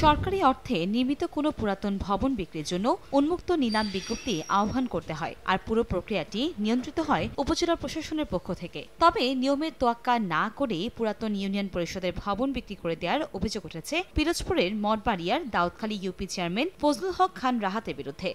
সরকারি অর্থে নির্মিত কোনো পুরাতন ভবন বিক্রির জন্য উন্মুক্ত নিলাম বিজ্ঞপ্তি আহ্বান করতে হয়, আর পুরো প্রক্রিয়াটি নিয়ন্ত্রিত হয় উপজেলা প্রশাসনের পক্ষ থেকে। তবে নিয়মের তোয়াক্কা না করেই পুরাতন ইউনিয়ন পরিষদের ভবন বিক্রি করে দেওয়ার অভিযোগ উঠেছে পিরোজপুরের মঠবাড়িয়ার দাউদখালী ইউপি চেয়ারম্যান ফজলুল হক খান রাহাতের বিরুদ্ধে।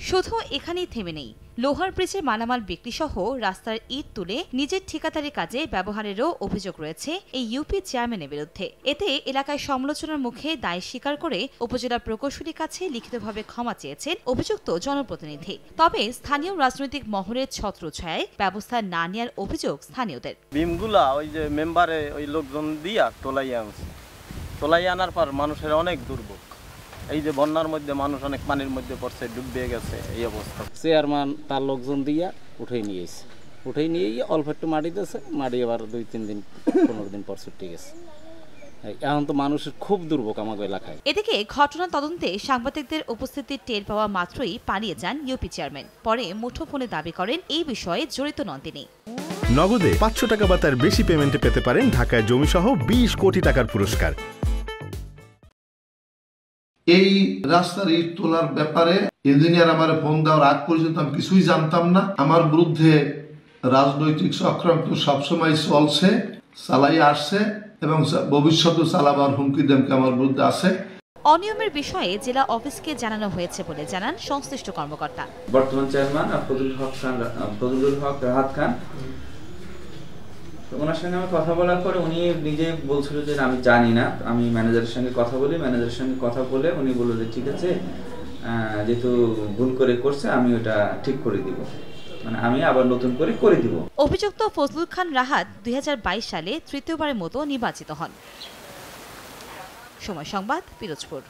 শুধু এখানেই থেমে নেই, লোহার ব্রিজে মালামাল বিক্রি সহ রাস্তার ইট তুলে নিজের ঠিকাদারি কাজে ব্যবহারেরও অভিযোগ রয়েছে এই ইউপি চেয়ারম্যানের বিরুদ্ধে। এতে এলাকায় সমালোচনার মুখে দায় স্বীকার করে উপজেলা প্রকৌশলীর কাছে লিখিতভাবে ক্ষমা চেয়েছেন অভিযুক্ত জনপ্রতিনিধি। তবে স্থানীয় রাজনৈতিক মহলের ছত্রছায়ায় ব্যবস্থা না নেওয়ার অভিযোগ স্থানীয়দের। বিমগুলা ওই যে মেম্বারে ওই লোকজন দিয়া তোলাই আনার পর মানুষের অনেক দুর্ভোগ। এই যে বন্যার মধ্যে মানুষ অনেক পানির মধ্যে পড়ছে, ডুবে গেছে, এই অবস্থা। চেয়ারম্যান তার লোকজন দিয়া উঠে নিয়েছে, উঠে নিয়ে অল্প একটু মাটি দিয়েছে, মাটি আবার 2-3 দিন 15 দিন পর ছুটে গেছে। এখন তো মানুষের খুব দুর্ভোগ আমাদের এলাকায়। এদিকে ঘটনা তদন্তে সাংবাদিকদের উপস্থিতি টের পাওয়া মাত্রই পালিয়ে যান ইউপি চেয়ারম্যান। পরে মুঠোফোনে দাবি করেন এই বিষয়ে জড়িত নন তিনি। নগদে 500 টাকা বা তার বেশি পেমেন্টে পেতে পারেন ঢাকায় জমিসহ 20 কোটি টাকার পুরস্কার। এই রাস্তার ইট তোলার ব্যাপারে ইঞ্জিনিয়ার আমার ফোন দেওয়ার আগ পর্যন্ত আমি কিছুই জানতাম না। আমার বিরুদ্ধে রাজনৈতিক চক্রান্ত সবসময় চলছে, চালাই আসছে এবং ভবিষ্যতে চালাবার হুমকি দেমকে আমার বিরুদ্ধে আছে। অনিয়মের বিষয়ে জেলা অফিসকে জানানো হয়েছে বলে জানান সংশ্লিষ্ট কর্মকর্তা। বর্তমান চেয়ারম্যান ফজলুল হক রাহাত খান, ওনার সঙ্গে আমি কথা বলার পরে উনি নিজে বলছিল যে আমি জানি না, আমি ম্যানেজারের সঙ্গে কথা বলি। ম্যানেজারের সঙ্গে কথা বলে উনি বলল যে ঠিক আছে, যেহেতু ভুল করে করছে আমি ওটা ঠিক করে দিব, মানে আমি আবার নতুন করে দিব। অভিযুক্ত ফজলুল খান রাহাত 2022 সালে তৃতীয়বারের মতো নির্বাচিত হন। সময় সংবাদ, পিরোজপুর।